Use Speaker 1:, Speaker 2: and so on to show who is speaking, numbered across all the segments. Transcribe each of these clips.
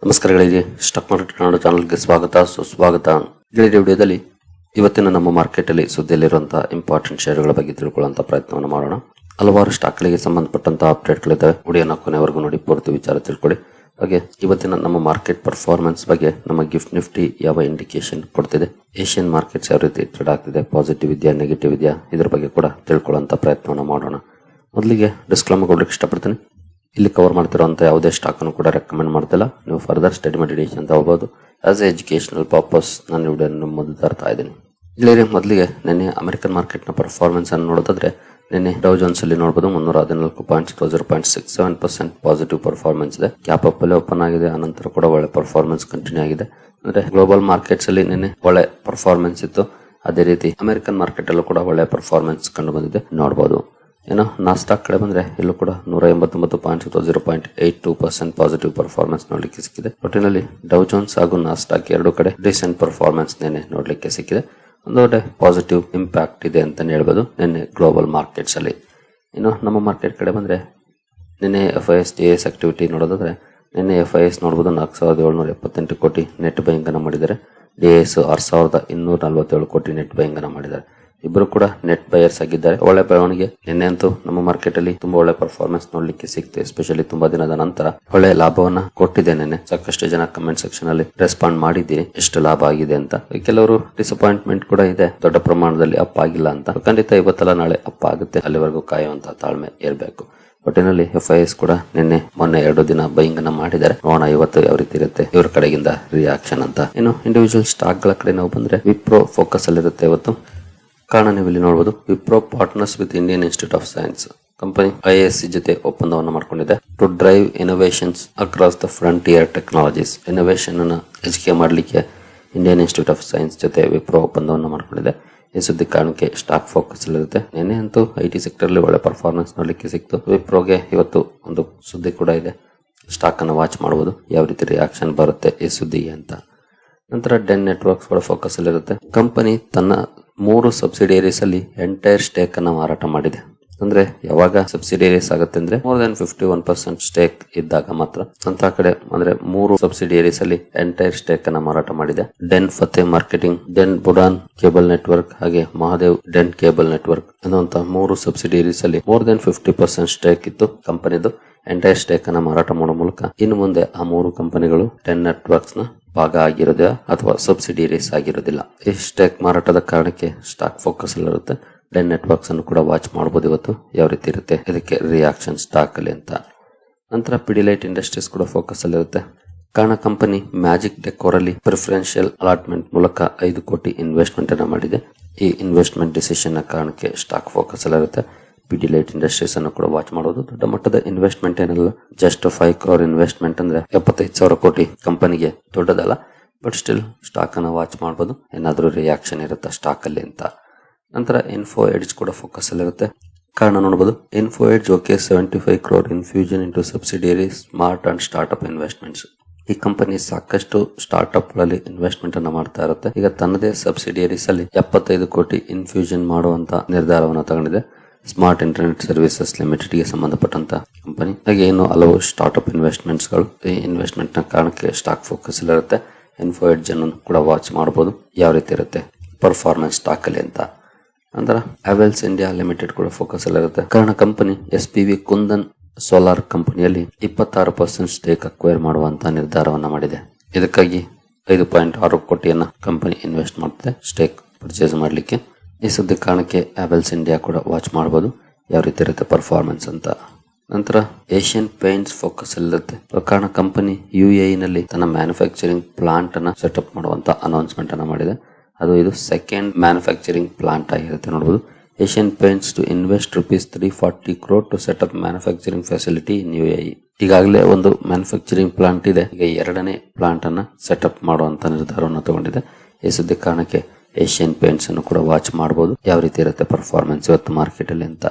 Speaker 1: ನಮಸ್ಕಾರಗಳಿಗೆ stock market Kannada ಚಾನಲ್ಗೆ ಸುಸ್ವಾಗತ. ಗೆಳೆಯ ವಿಡಿಯೋದಲ್ಲಿ ಇವತ್ತಿನ ನಮ್ಮ ಮಾರ್ಕೆಟ್ ಅಲ್ಲಿ ಸುದ್ದಿಯಲ್ಲಿರುವಂತಹ ಇಂಪಾರ್ಟೆಂಟ್ ಶೇರುಗಳ ಬಗ್ಗೆ ತಿಳ್ಕೊಳ್ಳುವಂತ ಪ್ರಯತ್ನವನ್ನು ಮಾಡೋಣ. ಹಲವಾರು ಸ್ಟಾಕ್ಗಳಿಗೆ ಸಂಬಂಧಪಟ್ಟಂತಹ ಅಪ್ಡೇಟ್ಗಳಿದ್ದಾವೆ. ವಿಡಿಯೋನ ಕೊನೆವರೆಗೂ ನೋಡಿ, ಪೂರ್ತಿ ವಿಚಾರ ತಿಳ್ಕೊಳ್ಳಿ. ಹಾಗೆ ಇವತ್ತಿನ ನಮ್ಮ ಮಾರ್ಕೆಟ್ ಪರ್ಫಾರ್ಮೆನ್ಸ್ ಬಗ್ಗೆ ನಮ್ಮ ಗಿಫ್ಟ್ ನಿಫ್ಟಿ ಯಾವ ಇಂಡಿಕೇಶನ್ ಕೊಡ್ತಿದೆ, ಏಷ್ಯನ್ ಮಾರ್ಕೆಟ್ಸ್ ಯಾವ ರೀತಿ ಟ್ರೇಡ್ ಆಗ್ತಿದೆ, ಪಾಸಿಟಿವ್ ಇದೆಯಾ ನೆಗೆಟಿವ್ ಇದೆಯಾ, ಇದ್ರ ಬಗ್ಗೆ ಕೂಡ ತಿಳ್ಕೊಳ್ಳುವಂತ ಪ್ರಯತ್ನವನ್ನು ಮಾಡೋಣ. ಮೊದಲಿಗೆ ಡಿಸ್ಕ್ಲೇಮರ್ ಕೊಡ್ಲಿಕ್ಕೆ ಇಷ್ಟಪಡ್ತೀನಿ. ಇಲ್ಲಿ ಕವರ್ ಮಾಡ್ತಿರುವಂತ ಯಾವುದೇ ಸ್ಟಾಕ್ ಅನ್ನು ಕೂಡ ರೆಕಮೆಂಡ್ ಮಾಡ್ತಿಲ್ಲ. ನೀವು ಫರ್ದರ್ ಸ್ಟಡಿ ಮಾಡಿ ಡಿಸಿಷನ್ ತಗೋಬಹುದು. ಆಸ್ ಎ ಎಜುಕೇಶನಲ್ ಪರ್ಪಸ್ ನಾನು ವಿಡಿಯೋ ಮುಂದೆ ತರ್ತಾ ಇದ್ದೀನಿ. ಇಲ್ಲಿ ಮೊದಲಿಗೆ ನಿನ್ನೆ ಅಮೆರಿಕನ್ ಮಾರ್ಕೆಟ್ ನ ಪರ್ಫಾರ್ಮೆನ್ಸ್ ಅನ್ನು ನೋಡೋದಾದ್ರೆ ನಿನ್ನೆ ಡೌ ಜೋನ್ಸ್ ಅಲ್ಲಿ ನೋಡಬಹುದು 314 ಪಾಯಿಂಟ್ಸ್ 0.67% ಪಾಸಿಟಿವ್ ಪರ್ಫಾರ್ಮೆನ್ಸ್ ಇದೆ. ಕ್ಯಾಪ್ ಅಪ್ ಅಲ್ಲಿ ಓಪನ್ ಆಗಿದೆ. ಅನಂತರ ಕೂಡ ಒಳ್ಳೆ ಪರ್ಫಾರ್ಮೆನ್ಸ್ ಕಂಟಿನ್ಯೂ ಆಗಿದೆ. ಅಂದ್ರೆ ಗ್ಲೋಬಲ್ ಮಾರ್ಕೆಟ್ಸ್ ಅಲ್ಲಿ ನಿನ್ನೆ ಒಳ್ಳೆ ಪರ್ಫಾರ್ಮೆನ್ಸ್ ಇತ್ತು. ಅದೇ ರೀತಿ ಅಮೆರಿಕನ್ ಮಾರ್ಕೆಟ್ ಅಲ್ಲೂ ಕೂಡ ಒಳ್ಳೆ ಪರ್ಫಾರ್ಮೆನ್ಸ್ ಕಂಡು ಬಂದಿದೆ ನೋಡಬಹುದು. ಏನೋ ನಾಸ್ಟಾಕ್ ಕಡೆ ಬಂದ್ರೆ ಇಲ್ಲೂ ಕೂಡ 189 ಪಾಯಿಂಟ್ಸ್ 0.82% ಪಾಸಿಟಿವ್ ಪರ್ಫಾರ್ಮೆನ್ಸ್ ನೋಡ್ಲಿಕ್ಕೆ ಸಿಕ್ಕಿದೆ. ಒಟ್ಟಿನಲ್ಲಿ ಡೌ ಜೋನ್ಸ್ ಹಾಗೂ ನಾಸ್ಟಾಕ್ ಎರಡು ಕಡೆ ಡಿಸೆಂಟ್ ಪರ್ಫಾರ್ಮೆನ್ಸ್ ನಿನ್ನೆ ನೋಡ್ಲಿಕ್ಕೆ ಸಿಕ್ಕಿದೆ. ಒಂದೊಳ್ಳೆ ಪಾಸಿಟಿವ್ ಇಂಪ್ಯಾಕ್ಟ್ ಇದೆ ಅಂತಾನೆ ಹೇಳ್ಬೋದು ನಿನ್ನೆ ಗ್ಲೋಬಲ್ ಮಾರ್ಕೆಟ್ಸ್ ಅಲ್ಲಿ. ಇನ್ನು ನಮ್ಮ ಮಾರ್ಕೆಟ್ ಕಡೆ ಬಂದ್ರೆ ನಿನ್ನೆ FIS DIS ಆಕ್ಟಿವಿಟಿ ನೋಡೋದಾದ್ರೆ ನಿನ್ನೆ FIS ನೋಡಬಹುದು 4778 ಕೋಟಿ ನೆಟ್ ಬೈಯಿಂಗ್ ಅನ್ನ ಮಾಡಿದ್ದಾರೆ. DIS 6247 ಕೋಟಿ ನೆಟ್ ಬೈಯಿಂಗ್ ಅನ್ನ ಮಾಡಿದ್ದಾರೆ. ಇಬ್ಬರು ಕೂಡ ನೆಟ್ ಬಯರ್ಸ್ ಆಗಿದ್ದಾರೆ. ಒಳ್ಳೆ ಬೆಳವಣಿಗೆ. ನಿನ್ನೆ ಅಂತೂ ನಮ್ಮ ಮಾರ್ಕೆಟ್ ಅಲ್ಲಿ ತುಂಬಾ ಒಳ್ಳೆ ಪರ್ಫಾರ್ಮೆನ್ಸ್ ನೋಡ್ಲಿಕ್ಕೆ ಸಿಕ್ತು. ಎಸ್ಪೆಷಲಿ ತುಂಬಾ ದಿನದ ನಂತರ ಒಳ್ಳೆ ಲಾಭವನ್ನ ಕೊಟ್ಟಿದೆ. ನಿನ್ನೆ ಸಾಕಷ್ಟು ಜನ ಕಮೆಂಟ್ ಸೆಕ್ಷನ್ ಅಲ್ಲಿ ರೆಸ್ಪಾಂಡ್ ಮಾಡಿದ್ದೀರಿ ಎಷ್ಟು ಲಾಭ ಆಗಿದೆ ಅಂತ. ಕೆಲವರು ಡಿಸಪಾಯಿಂಟ್ಮೆಂಟ್ ಕೂಡ ಇದೆ, ದೊಡ್ಡ ಪ್ರಮಾಣದಲ್ಲಿ ಅಪ್ ಆಗಿಲ್ಲ ಅಂತ. ಖಂಡಿತ ಇವತ್ತಲ್ಲ ನಾಳೆ ಅಪ್ ಆಗುತ್ತೆ, ಅಲ್ಲಿವರೆಗೂ ಕಾಯುವಂತ ತಾಳ್ಮೆ ಇರಬೇಕು. ಒಟ್ಟಿನಲ್ಲಿ FIS ಕೂಡ ಮೊನ್ನೆ 2 ದಿನ ಬೈಯಿಂಗ್ ಅನ್ನ ಮಾಡಿದ್ದಾರೆ. ನೋಡೋಣ ಇವತ್ತು ಯಾವ ರೀತಿ ಇರುತ್ತೆ ಇವ್ರ ಕಡೆಗಿಂದ ರಿಯಾಕ್ಷನ್ ಅಂತ. ಇನ್ನು ಇಂಡಿವಿಜುವಲ್ ಸ್ಟಾಕ್ ಗಳ ಕಡೆ ನಾವು ಬಂದ್ರೆ ವಿಪ್ರೋ ಫೋಕಸ್ ಅಲ್ಲಿ ಇರುತ್ತೆ ಇವತ್ತು. ಕಾರಣ ನೀವು ಇಲ್ಲಿ ನೋಡಬಹುದು, Wipro partners with Indian institute of science company IISc ಜೊತೆ ಒಪ್ಪಂದವನ್ನು ಮಾಡಿಕೊಂಡಿದೆ. To drive innovations across the frontier technologies. Innovation ಅನ್ನು ಹೆಚ್ಚಿಗೆ ಮಾಡಲಿಕ್ಕೆ ಇಂಡಿಯನ್ ಇನ್ಸ್ಟಿಟ್ಯೂಟ್ ಆಫ್ ಸೈನ್ಸ್ ಜೊತೆ ವಿಪ್ರೋ ಒಪ್ಪಂದವನ್ನು ಮಾಡಿಕೊಂಡಿದೆ. ಈ ಸುದ್ದಿ ಕಾರಣಕ್ಕೆ ಸ್ಟಾಕ್ ಫೋಕಸ್ ಇರುತ್ತೆ. ನಿನ್ನೆ ಅಂತೂ IT ಸೆಕ್ಟರ್ ಅಲ್ಲಿ ಒಳ್ಳೆ ಪರ್ಫಾರ್ಮೆನ್ಸ್ ನೋಡ್ಲಿಕ್ಕೆ ಸಿಕ್ತು. ವಿಪ್ರೋಗೆ ಇವತ್ತು ಒಂದು ಸುದ್ದಿ ಕೂಡ ಇದೆ, ಸ್ಟಾಕ್ ಅನ್ನು ವಾಚ್ ಮಾಡಬಹುದು ಯಾವ ರೀತಿ ರಿಯಾಕ್ಷನ್ ಬರುತ್ತೆ ಈ ಸುದ್ದಿಗೆ ಅಂತ. ನಂತರ ಡೆನ್ ನೆಟ್ವರ್ಕ್ಸ್ ಕೂಡ ಫೋಕಸ್ ಅಲ್ಲಿರುತ್ತೆ. ಕಂಪನಿ ತನ್ನ 3 ಸಬ್ಸಿಡಿಯರೀಸ್ ಅಲ್ಲಿ ಎಂಟೈರ್ ಸ್ಟೇಕ್ ಅನ್ನ ಮಾರಾಟ ಮಾಡಿದೆ. ಅಂದ್ರೆ ಯಾವಾಗ ಸಬ್ಸಿಡಿಯರೀಸ್ ಆಗುತ್ತೆ ಅಂದ್ರೆ ಮೋರ್ ದನ್ 51% ಸ್ಟೇಕ್ ಇದ್ದಾಗ ಮಾತ್ರ. ಅಂತ ಕಡೆ ಅಂದ್ರೆ 3 ಸಬ್ಸಿಡಿಯರೀಸ್ ಅಲ್ಲಿ ಎಂಟೈರ್ ಸ್ಟೇಕ್ ಅನ್ನ ಮಾರಾಟ ಮಾಡಿದೆ. Den Fateh marketing, Den Budaun cable network ಹಾಗೆ ಮಹಾದೇವ್ ಡೆನ್ ಕೇಬಲ್ ನೆಟ್ವರ್ಕ್ ಅನ್ನುವಂತ 3 ಸಬ್ಸಿಡಿಯರೀಸ್ ಅಲ್ಲಿ ಮೋರ್ ದನ್ 50% ಸ್ಟೇಕ್ ಇತ್ತು ಕಂಪನಿದು. ಎಂಟೈರ್ ಸ್ಟೇಕ್ ಅನ್ನ ಮಾರಾಟ ಮಾಡೋ ಮೂಲಕ ಇನ್ನು ಮುಂದೆ ಆ 3 ಕಂಪನಿಗಳು ಡೆನ್ ನೆಟ್ವರ್ಕ್ಸ್ ನ ಭಾಗ ಆಗಿರೋದಿಲ್ಲ ಅಥವಾ ಸಬ್ಸಿಡಿಯರೀಸ್ ಆಗಿರೋದಿಲ್ಲ. ಈ ಸ್ಟೇಕ್ ಮಾರಾಟದ ಕಾರಣಕ್ಕೆ ಸ್ಟಾಕ್ ಫೋಕಸ್ ಅಲ್ಲಿರುತ್ತೆ. ಡೆನ್ ನೆಟ್ವರ್ಕ್ಸ್ ಅನ್ನು ಕೂಡ ವಾಚ್ ಮಾಡಬಹುದು ಇವತ್ತು ಯಾವ ರೀತಿ ಇರುತ್ತೆ ಇದಕ್ಕೆ ರಿಯಾಕ್ಷನ್ ಸ್ಟಾಕ್ ಅಲ್ಲಿ ಅಂತ. ನಂತರ ಪಿಡಿಲೈಟ್ ಇಂಡಸ್ಟ್ರೀಸ್ ಕೂಡ ಫೋಕಸ್ ಅಲ್ಲಿರುತ್ತೆ. ಕಾರಣ ಕಂಪನಿ ಮ್ಯಾಜಿಕ್ ಡೆಕೋರ್ ಅಲ್ಲಿ ಪ್ರಿಫರೆನ್ಷಿಯಲ್ ಅಲಾಟ್ಮೆಂಟ್ ಮೂಲಕ 5 ಕೋಟಿ ಇನ್ವೆಸ್ಟ್ಮೆಂಟ್ ಅನ್ನ ಮಾಡಿದೆ. ಈ ಇನ್ವೆಸ್ಟ್ಮೆಂಟ್ ಡಿಸಿಷನ್ ನ ಕಾರಣಕ್ಕೆ ಸ್ಟಾಕ್ ಫೋಕಸ್ ಅಲ್ಲಿರುತ್ತೆ. ಪಿಡಿಲೈಟ್ ಇಂಡಸ್ಟ್ರೀಸ್ ಅನ್ನು ಕೂಡ ವಾಚ್ ಮಾಡೋದು. ದೊಡ್ಡ ಮಟ್ಟದ ಇನ್ವೆಸ್ಟ್ಮೆಂಟ್ ಏನಲ್ಲ, ಜಸ್ಟ್ 5 crore ಇನ್ವೆಸ್ಟ್ಮೆಂಟ್ ಅಂದ್ರೆ 75,000 ಕೋಟಿ ಕಂಪನಿಗೆ ದೊಡ್ಡದಲ್ಲ. ಬಟ್ ಸ್ಟಿಲ್ ಸ್ಟಾಕ್ ಅನ್ನ ವಾಚ್ ಮಾಡಬಹುದು, ಏನಾದ್ರೂ ರಿಯಾಕ್ಷನ್ ಇರುತ್ತೆ ಸ್ಟಾಕ್ ಅಲ್ಲಿ ಅಂತ. ನಂತರ ಇನ್ಫೋ ಎಡ್ಜ್ ಕೂಡ ಫೋಕಸ್ ಅಲ್ಲಿರುತ್ತೆ. ಕಾರಣ ನೋಡಬಹುದು, info edge okay 75 crore infusion into subsidiary smart and startup investments. ಈ ಕಂಪನಿ ಸಾಕಷ್ಟು ಸ್ಟಾರ್ಟ್ಅಪ್ ಗಳಲ್ಲಿ ಇನ್ವೆಸ್ಟ್ಮೆಂಟ್ ಅನ್ನ ಮಾಡ್ತಾ ಇರುತ್ತೆ. ಈಗ ತನ್ನದೇ ಸಬ್ಸಿಡಿಯರೀಸ್ ಅಲ್ಲಿ 75 ಕೋಟಿ ಇನ್ಫ್ಯೂಷನ್ ಮಾಡುವಂತ ನಿರ್ಧಾರವನ್ನು ತಗೊಂಡಿದೆ. ಸ್ಮಾರ್ಟ್ ಇಂಟರ್ನೆಟ್ ಸರ್ವಿಸಸ್ ಲಿಮಿಟೆಡ್ ಗೆ ಸಂಬಂಧಪಟ್ಟಂತ ಕಂಪನಿ. ಹಾಗೆ ಇನ್ನು ಹಲವು ಸ್ಟಾರ್ಟ್ಅಪ್ ಇನ್ವೆಸ್ಟ್ಮೆಂಟ್ಸ್ ಗಳು. ಈ ಇನ್ವೆಸ್ಟ್ಮೆಂಟ್ ನ ಕಾರಣಕ್ಕೆ ಸ್ಟಾಕ್ ಫೋಕಸ್ ಇರುತ್ತೆ. ಇನ್ಫೋ ಎಡ್ಜ್ ಅನ್ನು ಕೂಡ ವಾಚ್ ಮಾಡಬಹುದು ಯಾವ ರೀತಿ ಇರುತ್ತೆ ಪರ್ಫಾರ್ಮೆನ್ಸ್ ಸ್ಟಾಕ್ ಅಲ್ಲಿ ಅಂತ. ನಂತರ ಅವೆಲ್ಸ್ ಇಂಡಿಯಾ ಲಿಮಿಟೆಡ್ ಕೂಡ ಫೋಕಸ್ ಅಲ್ಲಿರುತ್ತೆ. ಕಾರಣ ಕಂಪನಿ SPV ಕುಂದನ್ ಸೋಲಾರ್ ಕಂಪನಿಯಲ್ಲಿ 26% ಸ್ಟೇಕ್ ಅಕ್ವೈರ್ ಮಾಡುವಂತ ನಿರ್ಧಾರವನ್ನ ಮಾಡಿದೆ. ಇದಕ್ಕಾಗಿ 5.6 ಕೋಟಿಯನ್ನ ಕಂಪನಿ ಇನ್ವೆಸ್ಟ್ ಮಾಡುತ್ತೆ ಸ್ಟೇಕ್ ಪರ್ಚೇಸ್ ಮಾಡಲಿಕ್ಕೆ. ಈ ಸುದ್ದಿ ಕಾರಣಕ್ಕೆ ಅವೆಲ್ಸ್ ಇಂಡಿಯಾ ಕೂಡ ವಾಚ್ ಮಾಡಬಹುದು ಯಾವ ರೀತಿ ಇರುತ್ತೆ ಪರ್ಫಾರ್ಮೆನ್ಸ್ ಅಂತ. ನಂತರ ಏಷ್ಯನ್ ಪೇಂಟ್ಸ್ ಫೋಕಸ್ ಅಲ್ಲಿರುತ್ತೆ. ಕಾರಣ ಕಂಪನಿ UAE ನಲ್ಲಿ ತನ್ನ ಮ್ಯಾನುಫ್ಯಾಕ್ಚರಿಂಗ್ ಪ್ಲಾಂಟ್ ಅನ್ನ ಸೆಟಪ್ ಮಾಡುವಂತ ಅನೌನ್ಸ್ಮೆಂಟ್ ಅನ್ನ ಮಾಡಿದೆ. ಅದು ಇದು ಸೆಕೆಂಡ್ ಮ್ಯಾನುಫ್ಯಾಕ್ಚರಿಂಗ್ ಪ್ಲಾಂಟ್ ಆಗಿರುತ್ತೆ ನೋಡಬಹುದು. Asian paints to invest ₹340 crore to set up manufacturing facility in UAE. ಈಗಾಗಲೇ ಒಂದು ಮ್ಯಾನುಫ್ಯಾಕ್ಚರಿಂಗ್ ಪ್ಲಾಂಟ್ ಇದೆ, ಈಗ 2ನೇ ಪ್ಲಾಂಟ್ ಅನ್ನ ಸೆಟಪ್ ಮಾಡುವಂತ ನಿರ್ಧಾರವನ್ನು ತಗೊಂಡಿದೆ. ಈ ಸುದ್ದಿ ಕಾರಣಕ್ಕೆ ಏಷ್ಯನ್ ಪೇಂಟ್ಸ್ ಅನ್ನು ಕೂಡ ವಾಚ್ ಮಾಡಬಹುದು ಯಾವ ರೀತಿ ಇರುತ್ತೆ ಪರ್ಫಾರ್ಮೆನ್ಸ್ ಇವತ್ತು ಮಾರ್ಕೆಟ್ ಅಲ್ಲಿ ಅಂತ.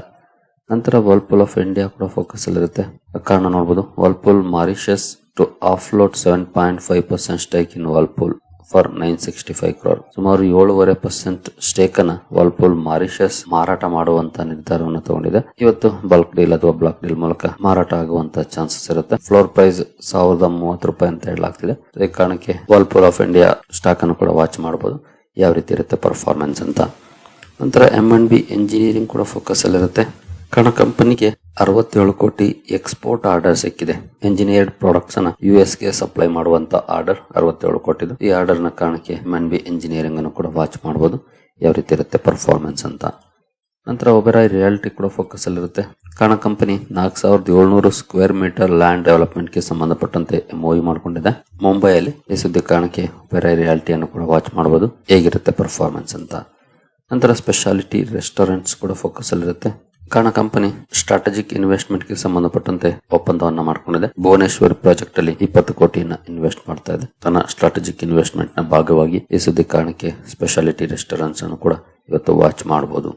Speaker 1: ನಂತರ ವರ್ಲ್ಪೂಲ್ ಆಫ್ ಇಂಡಿಯಾ ಕೂಡ ಫೋಕಸ್ ಅಲ್ಲಿರುತ್ತೆ. ಕಾರಣ ನೋಡಬಹುದು, Whirlpool Mauritius to offload 7.5% stake in Whirlpool for 965 crore. ಸುಮಾರು 7.5% ಸ್ಟೇಕ್ ಅನ್ನ ವರ್ಲ್ಪೂಲ್ ಮಾರಿಷಸ್ ಮಾರಾಟ ಮಾಡುವಂತ ನಿರ್ಧಾರವನ್ನು ತಗೊಂಡಿದೆ. ಇವತ್ತು ಬಲ್ಕ್ ಡೀಲ್ ಅಥವಾ ಬ್ಲಾಕ್ ಡೀಲ್ ಮೂಲಕ ಮಾರಾಟ ಆಗುವಂತ ಚಾನ್ಸಸ್ ಇರುತ್ತೆ. ಫ್ಲೋರ್ ಪ್ರೈಸ್ $1030 ಅಂತ ಹೇಳಲಾಗ್ತಿದೆ. ಈ ಕಾರಣಕ್ಕೆ ವರ್ಲ್ಪೂಲ್ ಆಫ್ ಇಂಡಿಯಾ ಸ್ಟಾಕ್ ಅನ್ನು ಕೂಡ ವಾಚ್ ಮಾಡಬಹುದು, ಯಾವ ರೀತಿ ಇರುತ್ತೆ ಪರ್ಫಾರ್ಮೆನ್ಸ್ ಅಂತ. ನಂತರ M&B ಎಂಜಿನಿಯರಿಂಗ್ ಕೂಡ ಫೋಕಸ್ ಅಲ್ಲಿರುತ್ತೆ. ಕಾರಣ ಕಂಪನಿಗೆ 67 ಕೋಟಿ ಎಕ್ಸ್ಪೋರ್ಟ್ ಆರ್ಡರ್ ಸಿಕ್ಕಿದೆ. ಎಂಜಿನಿಯರ್ಡ್ ಪ್ರಾಡಕ್ಟ್ಸ್ ಅನ್ನ US ಗೆ ಸಪ್ಲೈ ಮಾಡುವಂತ ಆರ್ಡರ್ 67 ಕೋಟಿದು. ಈ ಆರ್ಡರ್ ನ ಕಾರಣಕ್ಕೆ M&B ಎಂಜಿನಿಯರಿಂಗ್ ಅನ್ನು ಕೂಡ ವಾಚ್ ಮಾಡಬಹುದು, ಯಾವ ರೀತಿ ಇರುತ್ತೆ ಪರ್ಫಾರ್ಮೆನ್ಸ್ ಅಂತ. ನಂತರ ಒಬೆರಾಯ್ ರಿಯಾಲಿಟಿ ಕೂಡ ಫೋಕಸ್ ಅಲ್ಲಿರುತ್ತೆ. ಕಾರಣ company 4700 square metre land development ಗೆ ಸಂಬಂಧಪಟ್ಟಂತೆ MOU ಮಾಡಿಕೊಂಡಿದೆ ಮುಂಬೈಯಲ್ಲಿ. ಈ ಸುದ್ದಿ ಕಾರಣಕ್ಕೆ ಒಬೆರಾಯ್ ರಿಯಾಲಿಟಿಯನ್ನು ಕೂಡ ವಾಚ್ ಮಾಡಬಹುದು, ಹೇಗಿರುತ್ತೆ ಪರ್ಫಾರ್ಮೆನ್ಸ್ ಅಂತ. ನಂತರ ಸ್ಪೆಷಾಲಿಟಿ ರೆಸ್ಟೋರೆಂಟ್ಸ್ ಕೂಡ ಫೋಕಸ್ ಅಲ್ಲಿರುತ್ತೆ. ಕಾರಣ ಕಂಪನಿ ಸ್ಟ್ರಾಟಜಿಕ್ ಇನ್ವೆಸ್ಟ್ಮೆಂಟ್ ಗೆ ಸಂಬಂಧಪಟ್ಟಂತೆ ಒಪ್ಪಂದವನ್ನ ಮಾಡಿಕೊಂಡಿದೆ. ಭುವನೇಶ್ವರ್ ಪ್ರಾಜೆಕ್ಟ್ ಅಲ್ಲಿ 20 ಕೋಟಿಯನ್ನ ಇನ್ವೆಸ್ಟ್ ಮಾಡ್ತಾ ಇದೆ. ತನ್ನ ಸ್ಟ್ರಾಟಜಿಕ್ ಇನ್ವೆಸ್ಟ್ಮೆಂಟ್ ನ ಭಾಗವಾಗಿ ಈ ಸುದ್ದಿ ಕಾರಣಕ್ಕೆ ಸ್ಪೆಷಾಲಿಟಿ ರೆಸ್ಟೋರೆಂಟ್ಸ್ ಅನ್ನು ಕೂಡ ಇವತ್ತು ವಾಚ್ ಮಾಡಬಹುದು.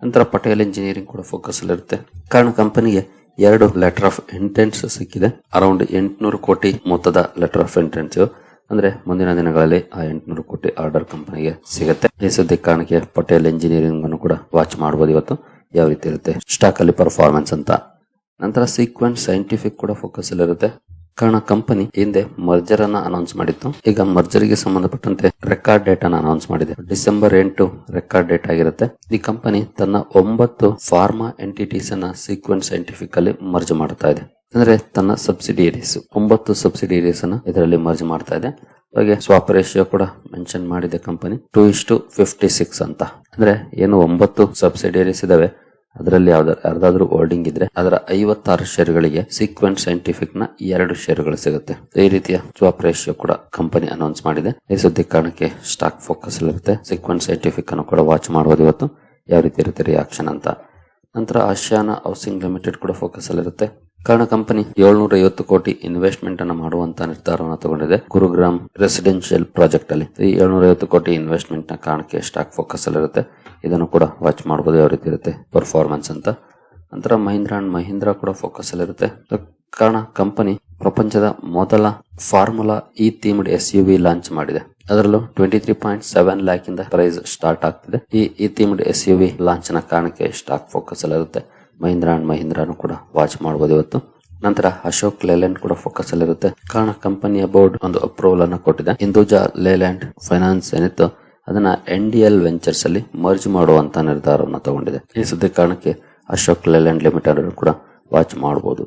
Speaker 1: ನಂತರ ಪಟೇಲ್ ಇಂಜಿನಿಯರಿಂಗ್ ಕೂಡ ಫೋಕಸ್ ಅಲ್ಲಿರುತ್ತೆ. ಕಾರಣ ಕಂಪನಿಗೆ 2 ಲೆಟರ್ ಆಫ್ ಇಂಟೆಂಟ್ಸ್ ಸಿಕ್ಕಿದೆ. ಅರೌಂಡ್ 800 ಕೋಟಿ ಮೊತ್ತದ ಲೆಟರ್ ಆಫ್ ಇಂಟೆಂಟ್ಸ್. ಅಂದ್ರೆ ಮುಂದಿನ ದಿನಗಳಲ್ಲಿ ಆ 800 ಕೋಟಿ ಆರ್ಡರ್ ಕಂಪನಿಗೆ ಸಿಗುತ್ತೆ. ಈ ಸುದ್ದಿ ಕಾರಣಕ್ಕೆ ಪಟೇಲ್ ಇಂಜಿನಿಯರಿಂಗ್ ಅನ್ನು ಕೂಡ ವಾಚ್ ಮಾಡಬಹುದು ಇವತ್ತು, ಯಾವ ರೀತಿ ಇರುತ್ತೆ ಸ್ಟಾಕ್ ಅಲ್ಲಿ ಪರ್ಫಾರ್ಮೆನ್ಸ್ ಅಂತ. ನಂತರ ಸೀಕ್ವೆನ್ಸ್ ಸೈಂಟಿಫಿಕ್ ಕೂಡ ಫೋಕಸ್ ಅಲ್ಲಿರುತ್ತೆ. ಕಾರಣ ಕಂಪನಿ ಹಿಂದೆ ಮರ್ಜರ್ ಅನ್ನ ಅನೌನ್ಸ್ ಮಾಡಿತ್ತು. ಈಗ ಮರ್ಜರ್ ಗೆ ಸಂಬಂಧಪಟ್ಟಂತೆ ರೆಕಾರ್ಡ್ ಡೇಟ್ ಅನ್ನ ಅನೌನ್ಸ್ ಮಾಡಿದೆ. ಡಿಸೆಂಬರ್ 8 ರೆಕಾರ್ಡ್ ಡೇಟ್ ಆಗಿರುತ್ತೆ. ಈ ಕಂಪನಿ ತನ್ನ 9 ಫಾರ್ಮಾ ಎಂಟಿಟೀಸ್ ಅನ್ನ ಸೀಕ್ವೆನ್ಸ್ ಸೈಂಟಿಫಿಕ್ ಅಲ್ಲಿ ಮರ್ಜ್ ಮಾಡ್ತಾ ಇದೆ. ಅಂದ್ರೆ ತನ್ನ ಸಬ್ಸಿಡಿಯರೀಸ್ 9 ಸಬ್ಸಿಡಿಯರೀಸ್ ಅನ್ನ ಇದರಲ್ಲಿ ಮರ್ಜ್ ಮಾಡ್ತಾ ಇದೆ. ಹಾಗೆ ಸ್ವಾಪ್ ರೇಷಿಯೋ ಕೂಡ ಮೆನ್ಷನ್ ಮಾಡಿದೆ ಕಂಪನಿ 2:56 ಅಂತ. ಅಂದ್ರೆ ಏನು 9 ಸಬ್ಸಿಡಿಯರೀಸ್ ಇದಾವೆ, ಅದರಲ್ಲಿ ಯಾರ್ದಾದ್ರೂ ಹೋಲ್ಡಿಂಗ್ ಇದ್ರೆ ಅದರ 56 ಶೇರ್ಗಳಿಗೆ ಸೀಕ್ವೆನ್ಸ್ ಸೈಂಟಿಫಿಕ್ ನ 2 ಶೇರ್ಗಳು ಸಿಗುತ್ತೆ. ಈ ರೀತಿಯ ಸ್ವಾಪ್ ರೇಷಿಯೋ ಕೂಡ ಕಂಪನಿ ಅನೌನ್ಸ್ ಮಾಡಿದೆ. ಈ ಸುದ್ದಿ ಕಾರಣಕ್ಕೆ ಸ್ಟಾಕ್ ಫೋಕಸ್ ಇರುತ್ತೆ. ಸೀಕ್ವೆನ್ಸ್ ಸೈಂಟಿಫಿಕ್ ಅನ್ನು ಕೂಡ ವಾಚ್ ಮಾಡಬಹುದು ಇವತ್ತು, ಯಾವ ರೀತಿ ಇರುತ್ತೆ ರಿಯಾಕ್ಷನ್ ಅಂತ. ನಂತರ ಆಶಿಯಾನ ಹೌಸಿಂಗ್ ಲಿಮಿಟೆಡ್ ಕೂಡ ಫೋಕಸ್ ಅಲ್ಲಿರುತ್ತೆ. ಕಾರಣ ಕಂಪನಿ 750 ಕೋಟಿ ಇನ್ವೆಸ್ಟ್ಮೆಂಟ್ ಅನ್ನು ಮಾಡುವಂತ ನಿರ್ಧಾರವನ್ನು ತಗೊಂಡಿದೆ ಗುರುಗ್ರಾಮ್ ರೆಸಿಡೆನ್ಷಿಯಲ್ ಪ್ರಾಜೆಕ್ಟ್ ಅಲ್ಲಿ. ಈ 750 ಕೋಟಿ ಇನ್ವೆಸ್ಟ್ಮೆಂಟ್ ನ ಕಾರಣಕ್ಕೆ ಸ್ಟಾಕ್ ಫೋಕಸ್ ಅಲ್ಲಿರುತ್ತೆ. ಇದನ್ನು ಕೂಡ ವಾಚ್ ಮಾಡಬಹುದು, ಯಾವ ರೀತಿ ಇರುತ್ತೆ ಪರ್ಫಾರ್ಮೆನ್ಸ್ ಅಂತ. ನಂತರ ಮಹೀಂದ್ರಾ ಅಂಡ್ ಮಹೀಂದ್ರಾ ಕೂಡ ಫೋಕಸ್ ಅಲ್ಲಿರುತ್ತೆ. ಕಾರಣ ಕಂಪನಿ ಪ್ರಪಂಚದ ಮೊದಲ ಫಾರ್ಮುಲಾ ಥೀಮ್ಡ್ SUV ಲಾಂಚ್ ಮಾಡಿದೆ. ಅದರಲ್ಲೂ 23.7 ಲ್ಯಾಕ್ ಇಂದ ಪ್ರೈಸ್ ಸ್ಟಾರ್ಟ್ ಆಗ್ತಿದೆ. ಈ ಥೀಮ್ಡ್ SUV ಲಾಂಚ್ ನ ಕಾರಣಕ್ಕೆ ಸ್ಟಾಕ್ ಫೋಕಸ್ ಅಲ್ಲಿರುತ್ತೆ. ಮಹೀಂದ್ರಾ ಅಂಡ್ ಮಹೀಂದ್ರಾನು ಕೂಡ ವಾಚ್ ಮಾಡಬಹುದು ಇವತ್ತು. ನಂತರ ಅಶೋಕ್ ಲೇಲ್ಯಾಂಡ್ ಕೂಡ ಫೋಕಸ್ ಅಲ್ಲಿರುತ್ತೆ. ಕಾರಣ ಕಂಪನಿಯ ಬೋರ್ಡ್ ಒಂದು ಅಪ್ರೂವಲ್ ಅನ್ನು ಕೊಟ್ಟಿದೆ. ಹಿಂದೂಜಾ ಲೇಲ್ಯಾಂಡ್ ಫೈನಾನ್ಸ್ ಏನಿತ್ತು ಅದನ್ನ NDL ವೆಂಚರ್ಸ್ ಅಲ್ಲಿ ಮರ್ಜ್ ಮಾಡುವಂತ ನಿರ್ಧಾರವನ್ನು ತಗೊಂಡಿದೆ. ಈ ಸುದ್ದಿ ಕಾರಣಕ್ಕೆ ಅಶೋಕ್ ಲೇಲ್ಯಾಂಡ್ ಲಿಮಿಟೆಡ್ ಕೂಡ ವಾಚ್ ಮಾಡಬಹುದು.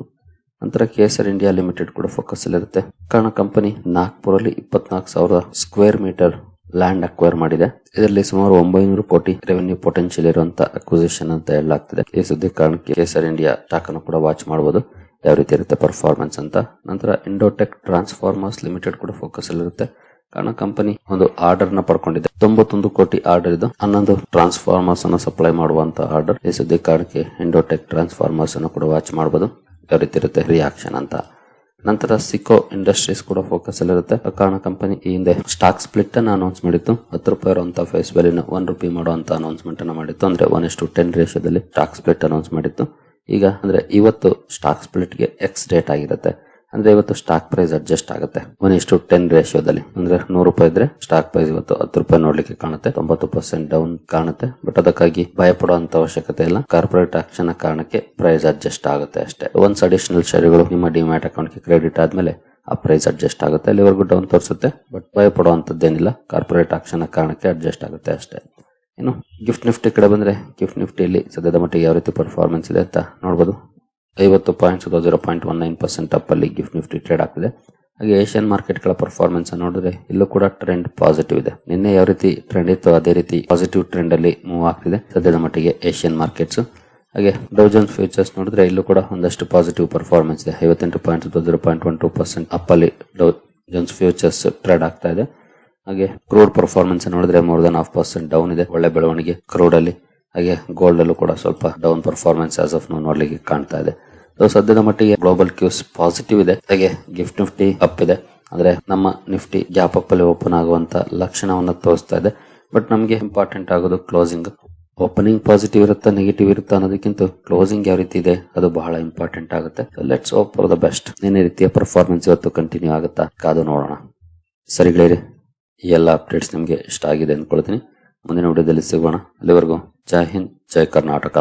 Speaker 1: ನಂತರ ಕೇಸರ್ ಇಂಡಿಯಾ ಲಿಮಿಟೆಡ್ ಕೂಡ ಫೋಕಸ್ ಅಲ್ಲಿರುತ್ತೆ. ಕಾರಣ ಕಂಪನಿ ನಾಗ್ಪುರಲ್ಲಿ 24,000 ಸ್ಕ್ವೇರ್ ಮೀಟರ್ ಲ್ಯಾಂಡ್ ಅಕ್ವೈರ್ ಮಾಡಿದೆ. ಇದರಲ್ಲಿ ಸುಮಾರು 900 ಕೋಟಿ ರೆವೆನ್ಯೂ ಪೊಟೆನ್ಶಿಯಲ್ ಇರುವಂತ ಅಕ್ವಿಸಿಷನ್ ಅಂತ ಹೇಳಲಾಗ್ತಿದೆ. ಈ ಸುದ್ದಿ ಕಾರಣಕ್ಕೆ ಕೇಸರ್ ಇಂಡಿಯಾ ಸ್ಟಾಕ್ ಅನ್ನು ಕೂಡ ವಾಚ್ ಮಾಡಬಹುದು, ಯಾವ ರೀತಿ ಇರುತ್ತೆ ಪರ್ಫಾರ್ಮೆನ್ಸ್ ಅಂತ. ನಂತರ ಇಂಡೋಟೆಕ್ ಟ್ರಾನ್ಸ್ಫಾರ್ಮರ್ಸ್ ಲಿಮಿಟೆಡ್ ಕೂಡ ಫೋಕಸ್ ಅಲ್ಲಿರುತ್ತೆ. ಕಾರಣ ಕಂಪನಿ ಒಂದು ಆರ್ಡರ್ ನ ಪಡ್ಕೊಂಡಿದೆ. 91 ಕೋಟಿ ಆರ್ಡರ್ ಇದು 11 ಟ್ರಾನ್ಸ್ಫಾರ್ಮರ್ಸ್ ಅನ್ನು ಸಪ್ಲೈ ಮಾಡುವಂತ ಆರ್ಡರ್. ಈ ಸುದ್ದಿ ಕಾರಣಕ್ಕೆ ಇಂಡೋಟೆಕ್ ಟ್ರಾನ್ಸ್ಫಾರ್ಮರ್ಸ್ ಅನ್ನು ಕೂಡ ವಾಚ್ ಮಾಡಬಹುದು, ಯಾವ ರೀತಿ ಇರುತ್ತೆ ರಿಯಾಕ್ಷನ್ ಅಂತ. ನಂತರ ಸಿಕೋ ಇಂಡಸ್ಟ್ರೀಸ್ ಕೂಡ ಫೋಕಸ್ ಅಲ್ಲಿರುತ್ತೆ. ಕಾರಣ ಕಂಪನಿ ಈ ಹಿಂದೆ ಸ್ಟಾಕ್ ಸ್ಪ್ಲಿಟ್ ಅನ್ನು ಅನೌನ್ಸ್ ಮಾಡಿತ್ತು. ₹10 ಇರುವಂತಹ ಫೇಸ್ ವ್ಯಾಲ್ಯೂನ ₹1 ಮಾಡುವಂತ ಅನೌನ್ಸ್ಮೆಂಟ್ ಅನ್ನು ಮಾಡಿತ್ತು. ಅಂದ್ರೆ 1:10 ರೇಷಿಯೋದಲ್ಲಿ ಸ್ಟಾಕ್ ಸ್ಪ್ಲಿಟ್ ಅನೌನ್ಸ್ ಮಾಡಿತ್ತು. ಈಗ ಅಂದ್ರೆ ಇವತ್ತು ಸ್ಟಾಕ್ ಸ್ಪ್ಲಿಟ್ ಗೆ ಎಕ್ಸ್ ಡೇಟ್ ಆಗಿರುತ್ತೆ. ಅಂದ್ರೆ ಇವತ್ತು ಸ್ಟಾಕ್ ಪ್ರೈಸ್ ಅಡ್ಜಸ್ಟ್ ಆಗುತ್ತೆ 1:10 ರೇಷಿಯೋದಲ್ಲಿ. ಅಂದ್ರೆ ₹100 ಇದ್ರೆ ಸ್ಟಾಕ್ ಪ್ರೈಸ್ ಇವತ್ತು ₹10 ನೋಡ್ಲಿಕ್ಕೆ ಕಾಣುತ್ತೆ. 90% ಡೌನ್ ಕಾಣುತ್ತೆ. ಬಟ್ ಅದಕ್ಕಾಗಿ ಭಯ ಪಡುವಂತ ಅವಶ್ಯಕತೆ ಇಲ್ಲ. ಕಾರ್ಪೊರೇಟ್ ಆಕ್ಷನ್ ಕಾರಣಕ್ಕೆ ಪ್ರೈಸ್ ಅಡ್ಜಸ್ಟ್ ಆಗುತ್ತೆ ಅಷ್ಟೇ. ಒನ್ಸ್ ಅಡಿಷನಲ್ ಶೇರ್ಗಳು ನಿಮ್ಮ ಡಿಮ್ಯಾಟ್ ಅಕೌಂಟ್ ಗೆ ಕ್ರೆಡಿಟ್ ಆದ್ಮೇಲೆ ಆ ಪ್ರೈಸ್ ಅಡ್ಜಸ್ಟ್ ಆಗುತ್ತೆ. ಅಲ್ಲಿವರೆಗೂ ಡೌನ್ ತೋರಿಸುತ್ತೆ, ಬಟ್ ಭಯ ಪಡುವಂತದ್ದೇನಿಲ್ಲ. ಕಾರ್ಪೊರೇಟ್ ಆಕ್ಷನ್ ಕಾರಣಕ್ಕೆ ಅಡ್ಜಸ್ಟ್ ಆಗುತ್ತೆ ಅಷ್ಟೇ. ಇನ್ನು ಗಿಫ್ಟ್ ನಿಫ್ಟಿ ಕಡೆ ಬಂದ್ರೆ ಗಿಫ್ಟ್ ನಿಫ್ಟಿಯಲ್ಲಿ ಸದ್ಯದ ಮಟ್ಟಿಗೆ ಯಾವ ರೀತಿ ಪರ್ಫಾರ್ಮೆನ್ಸ್ ಇದೆ ಅಂತ ನೋಡಬಹುದು. 50 ಪಾಯಿಂಟ್ಸ್ 0.19% ಅಪ್ ಅಲ್ಲಿ ಗಿಫ್ಟ್ ನಿಫ್ಟಿ ಟ್ರೇಡ್ ಆಗ್ತಿದೆ. ಹಾಗೆ ಏಷ್ಯನ್ ಮಾರ್ಕೆಟ್ ಗಳ ಪರ್ಫಾರ್ಮೆನ್ಸ್ ನೋಡಿದ್ರೆ ಇಲ್ಲೂ ಕೂಡ ಟ್ರೆಂಡ್ ಪಾಸಿಟಿವ್ ಇದೆ. ನಿನ್ನೆ ಯಾವ ರೀತಿ ಟ್ರೆಂಡ್ ಇತ್ತು ಅದೇ ರೀತಿ ಪಾಸಿಟಿವ್ ಟ್ರೆಂಡ್ ಅಲ್ಲಿ ಮೂವ್ ಆಗ್ತಿದೆ ಸದ್ಯದ ಮಟ್ಟಿಗೆ ಏಷ್ಯನ್ ಮಾರ್ಕೆಟ್ಸ್. ಹಾಗೆ ಡೌ ಜೋನ್ಸ್ ಫ್ಯೂಚರ್ಸ್ ನೋಡಿದ್ರೆ ಇಲ್ಲೂ ಕೂಡ ಒಂದಷ್ಟು ಪಾಸಿಟಿವ್ ಪರ್ಫಾರ್ಮೆನ್ಸ್ ಇದೆ. 58 ಪಾಯಿಂಟ್ಸ್ 0.12% ಅಪ್ ಅಲ್ಲಿ ಡೌ ಜೋನ್ಸ್ ಫ್ಯೂಚರ್ಸ್ ಟ್ರೇಡ್ ಆಗ್ತಾ ಇದೆ. ಹಾಗೆ ಕ್ರೂಡ್ ಪರ್ಫಾರ್ಮೆನ್ಸ್ ನೋಡಿದ್ರೆ ಮೋರ್ ದನ್ 0.5% ಡೌನ್ ಇದೆ. ಒಳ್ಳೆ ಬೆಳವಣಿಗೆ ಕ್ರೂಡ್ ಅಲ್ಲಿ. ಹಾಗೆ ಗೋಲ್ಡ್ ಅಲ್ಲೂ ಕೂಡ ಸ್ವಲ್ಪ ಡೌನ್ ಪರ್ಫಾರ್ಮೆನ್ಸ್ ಆಸ್ ಆಫ್ ನಾವು ನೋಡ್ಲಿಕ್ಕೆ ಕಾಣ್ತಾ ಇದೆ. ಸದ್ಯದ ಮಟ್ಟಿಗೆ ಗ್ಲೋಬಲ್ ಕ್ಯೂಸ್ ಪಾಸಿಟಿವ್ ಇದೆ. ಹಾಗೆ ಗಿಫ್ಟ್ ನಿಫ್ಟಿ ಅಪ್ ಇದೆ. ಅಂದ್ರೆ ನಮ್ಮ ನಿಫ್ಟಿ ಗ್ಯಾಪ್ ಅಪ್ ಅಲ್ಲಿ ಓಪನ್ ಆಗುವಂತ ಲಕ್ಷಣವನ್ನು ತೋರಿಸ್ತಾ ಇದೆ. ಬಟ್ ನಮಗೆ ಇಂಪಾರ್ಟೆಂಟ್ ಆಗೋದು ಕ್ಲೋಸಿಂಗ್. ಓಪನಿಂಗ್ ಪಾಸಿಟಿವ್ ಇರುತ್ತಾ ನೆಗೆಟಿವ್ ಇರುತ್ತಾ ಅನ್ನೋದಕ್ಕಿಂತ ಕ್ಲೋಸಿಂಗ್ ಯಾವ ರೀತಿ ಇದೆ ಅದು ಬಹಳ ಇಂಪಾರ್ಟೆಂಟ್ ಆಗುತ್ತೆ. Let's hope for the best. ಏನೇ ರೀತಿಯ ಪರ್ಫಾರ್ಮೆನ್ಸ್ ಇವತ್ತು ಕಂಟಿನ್ಯೂ ಆಗುತ್ತಾ ಕಾದು ನೋಡೋಣ. ಸರಿಗಳೇ ಈ ಎಲ್ಲ ಅಪ್ಡೇಟ್ಸ್ ನಿಮಗೆ ಇಷ್ಟ ಆಗಿದೆ ಅಂದ್ಕೊಳ್ತೀನಿ. ಮುಂದಿನ ವಿಡಿಯೋದಲ್ಲಿ ಸಿಗೋಣ. ಅಲ್ಲಿವರೆಗೂ ಜೈ ಹಿಂದ್, ಜೈ ಕರ್ನಾಟಕ.